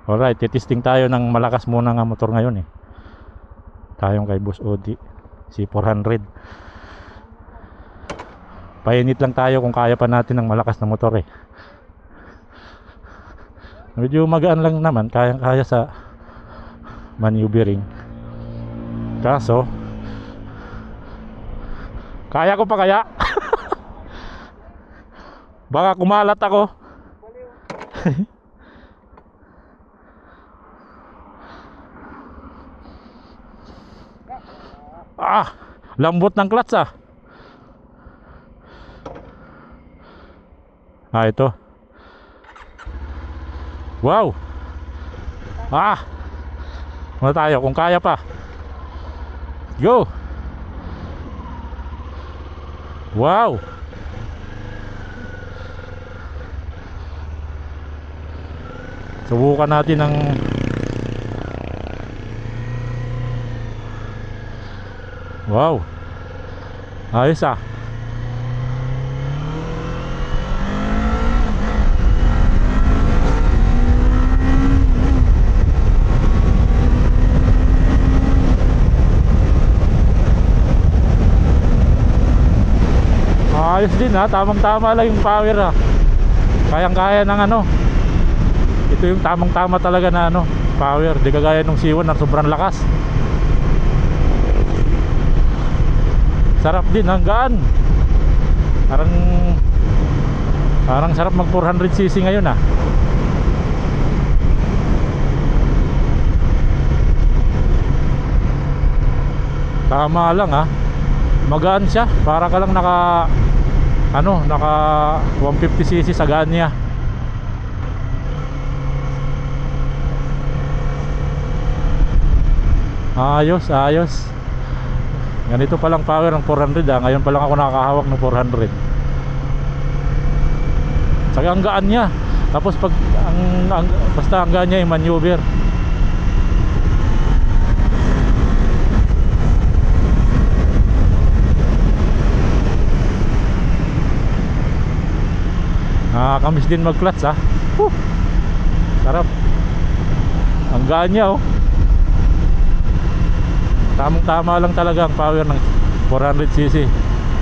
Alright, titesting tayo ng malakas muna nga motor ngayon eh. Tayong kay Boss Odi C400. Painit lang tayo kung kaya pa natin ng malakas na motor eh. Medyo magaan lang naman, kaya sa maneuvering. Kaso kaya ko pa kaya? Baka kumalat ako. Lambot ng clutch ah. Ito. Wow. Ano tayo kung kaya pa. Go. Wow. Subukan natin ng wow. Ayos ah. Ayos din ha, tamang-tama lang yung power ha. Kayang-kaya ng ano. Ito yung tamang-tama talaga na ano, power. Di kagaya nung C1 na sobrang lakas. Sarap din, hanggaan. Parang sarap mag 400cc ngayon ah. Tama lang ah. Magaan siya, para ka lang naka 150cc sa ganya. Ayos. Ganito palang power ng 400 ah. Ngayon pa lang ako nakakahawak ng 400. Saka ang gaan niya. Tapos pag basta ang gaan niya yung maneuver. Nakakamiss din mag-clutch ah. Sarap. Ang gaan niya oh. Tamang-tama lang talaga ang power ng 400cc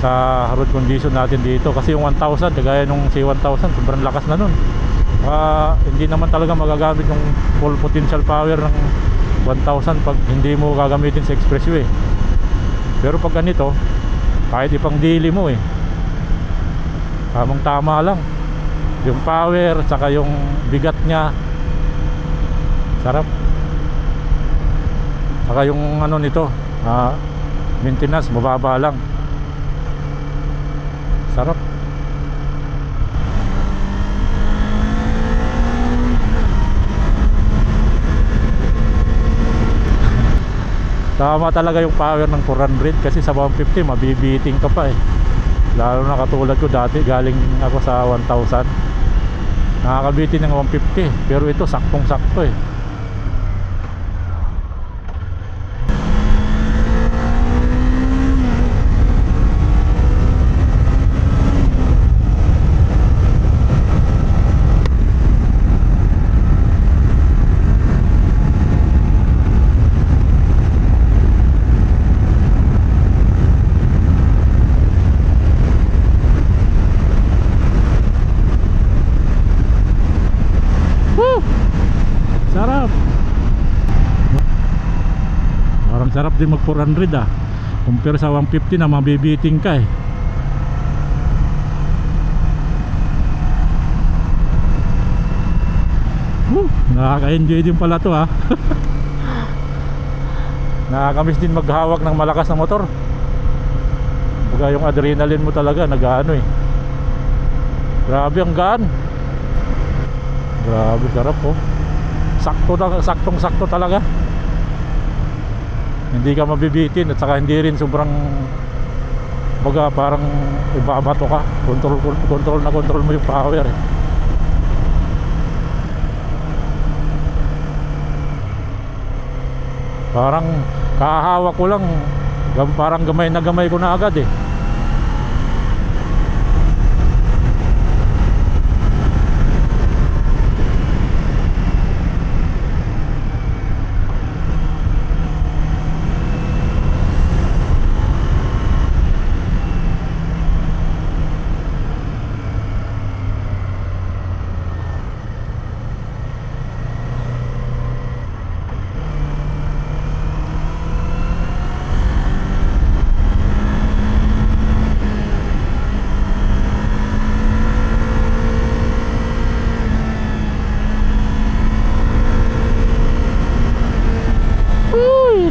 sa road condition natin dito. Kasi yung 1000, kagaya nung C1000, sobrang lakas na nun. Hindi naman talaga magagamit yung full potential power ng 1000 pag hindi mo gagamitin sa expressway. Pero pag ganito, kahit ipang daily mo eh, tamang-tama lang yung power saka yung bigat niya. Sarap. Saka yung ano nito, maintenance mababa lang. Sarap. Tama talaga yung power ng 400 kasi sa 150 mabibiting ka pa eh. Lalo na katulad ko dati, galing ako sa 1000. Nakakabitin ng 150, pero ito saktong sakto eh. Sarap. Parang sarap din mag 400 ah. Compare sa 150 na mabibiting ka eh. Nakaka-enjoy din pala to ah. Nakakamiss din maghawak ng malakas na motor. Baga yung adrenaline mo talaga nag-ano eh. Grabe ang gaan. Grabe sarap oh. Saktong-sakto talaga. Hindi ka mabibitin at saka hindi rin sobrang baga parang ibabato ka. Control mo yung power eh. Parang kahahawak ko lang, parang gamay na gamay ko na agad eh.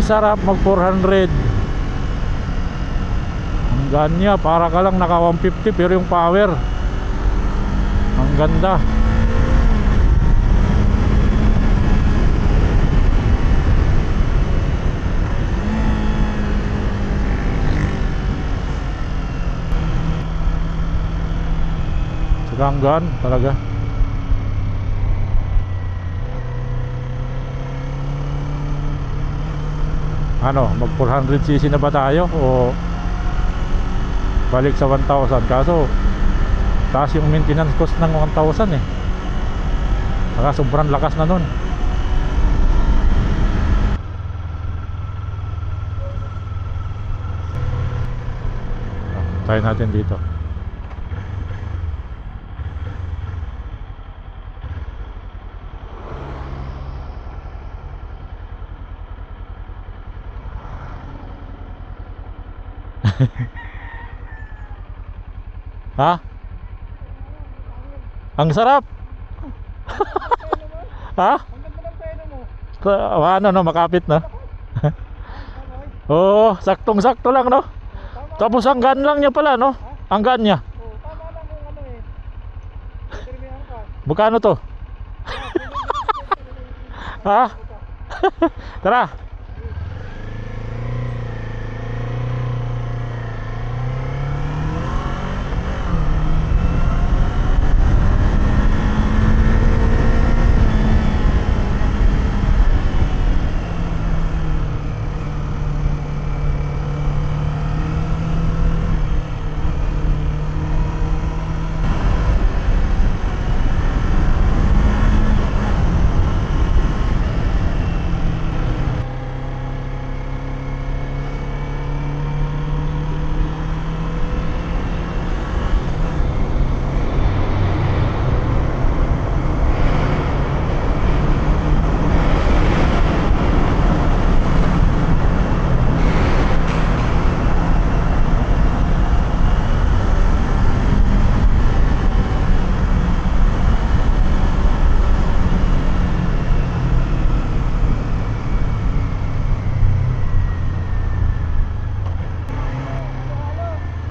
sarap mag 400. Ang ganya, para ka lang naka 150 pero yung power ang ganda. Ganggan talaga. Ano, mag 400cc na ba tayo o balik sa 1,000? Kaso taas yung maintenance cost ng 1,000 eh. Saka sobrang lakas na nun. Try natin dito. Ha? Ang sarap. Ha? Ano no, makapit na. Oo, saktong-sakto lang no. Tapos ang gaan lang niya pala no. Ang gaan niya. Tama lang kung ano eh. Determihan ka. Magkano to? Ha? Tara.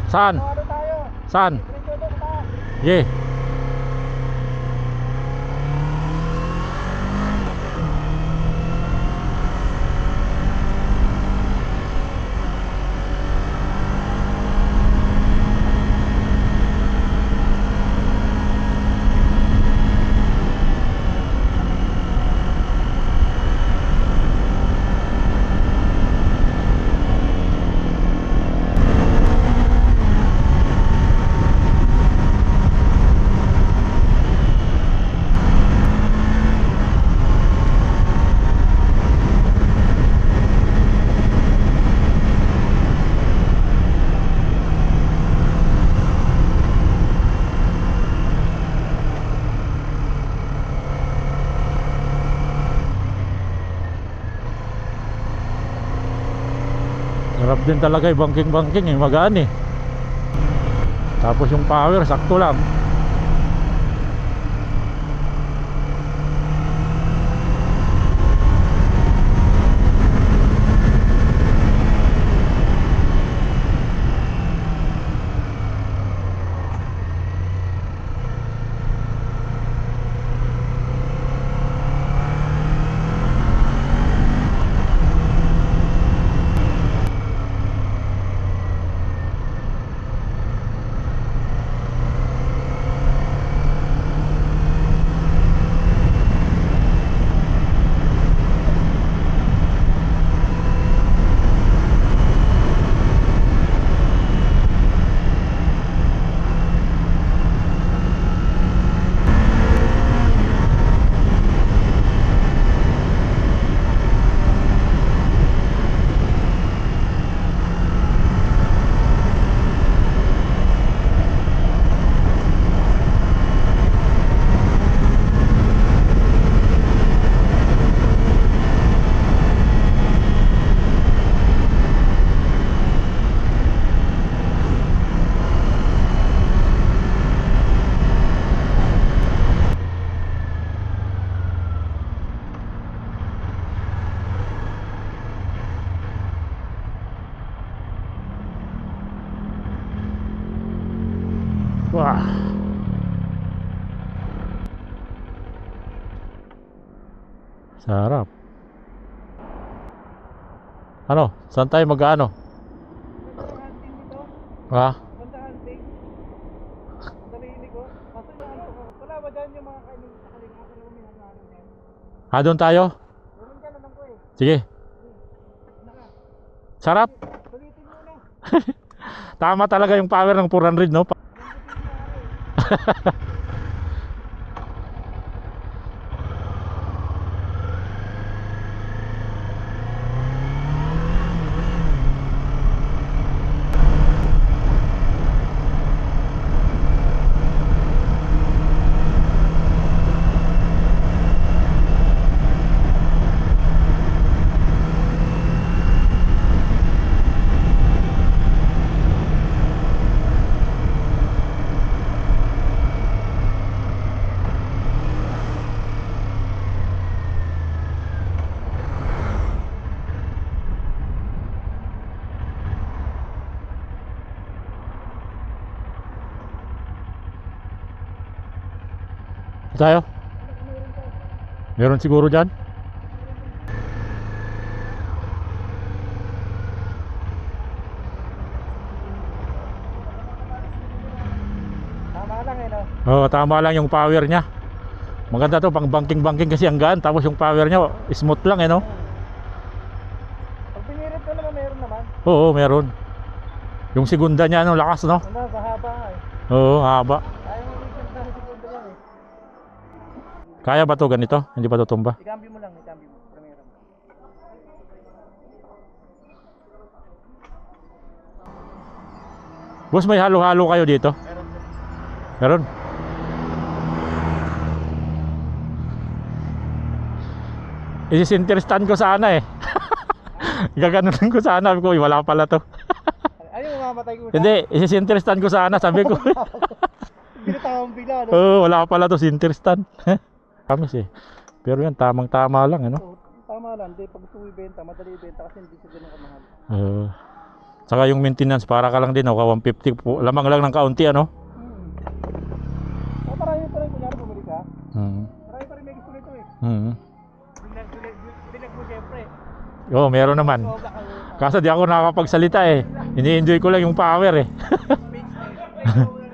Saan? Ano tayo? Saan? Dito sa taas. Yeah. Sarap din talaga yung banking-banking eh, magaan eh. Tapos yung power, sakto lang. Sarap. Ano? Saan tayo mag-ano? Ganda ng hunting dito. Ha? Ganda hunting. Dalili ko. Kaso yung ano, wala ba dyan yung mga kainin sa kalingatan na umihanganan yan? Ah, doon tayo? Meron dyan naman ko eh. Sige. Naka. Sarap. Sulitin mo na. Tama talaga yung power ng 400, no? Tayo? Meron siguro dyan? Tama lang eh no. Oo, tama lang yung power niya. Maganda to pang banking kasi ang gaan. Tapos yung power niya smooth lang, no? Pag pinirit ko naman meron naman. Oo, meron. Yung segunda niya, lakas, no? Ano, kahaba nga eh. Oo, haba. Ayaw mo weekend na segundo yan eh. Kaya ba to ganito? Hindi pa tutumba? Ikambyo mo lang, ikambyo mo. Primero. Boss, may halo-halo kayo dito? Meron sir. Meron? Isisinterestan ko sana eh. Gaganunin ko sana. Sabi ko, "Uy, wala pala to." Ayaw mo mamatay ko. Hindi, isisinterestan ko sana. Sabi ko, Binatawang bigla no. oh, wala pala to, sinterestan. Kamis eh. Pero yan, tamang-tama lang, ano? So, tama lang, hindi pag gusto mo ibenta, madali ibenta kasi hindi siya ganun kamahal. Saka yung maintenance, para ka lang din, ka 150 po. Lamang lang ng kaunti, ano? Marami pa rin, kunyari bumili ka. Hmm. Marami pa rin may gusto nito eh. Hmm. Bilag mo siyempre. Oo, meron naman. So, baka Kaso di ako nakakapagsalita eh. Ini-enjoy ko lang yung power eh. mix eh.